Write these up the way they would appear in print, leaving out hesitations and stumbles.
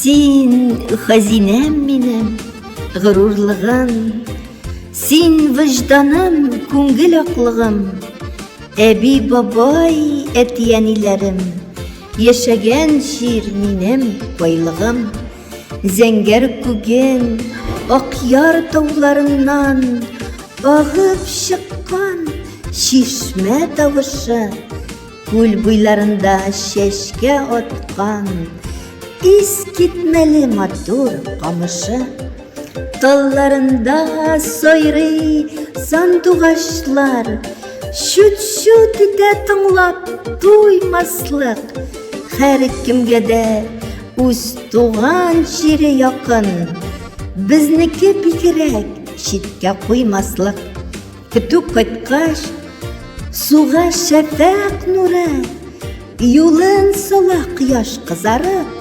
Син хазинем минем, ғырурлығым, син вожданым, күңгіл ақлығым, әби бабай әтиәниләрем, яшәгән җир минем байлығым, зәңгәр күген, ақяр тауларыннан ағып шыққан шишмә тавышы, күл буйларында шәшкә атқан ис китмәле матур камышы. Талларында сайрый сандугачлар, шүт-шүт итә тыңлап туймаслык. Һәр кемгә дә үз туган җире якын, безнеке бигрәк читкә куймаслык. Көтү кайткач, суга шәфәк нуры, юлын сала кояш кызарып.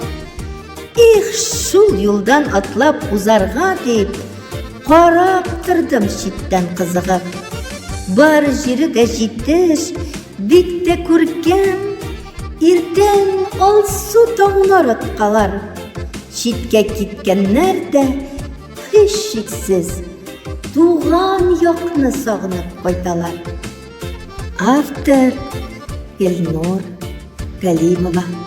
Их, шул юлдан атлап узарга дип, карап тордым читтән кызыгып. Бар җиргә җитеш, бик тә күркәм, иртән алсу таңнар аткалар. Читкә киткәннәр дә һичшиксез туган якны сагынып кайталар. Автор Илнур Галимова.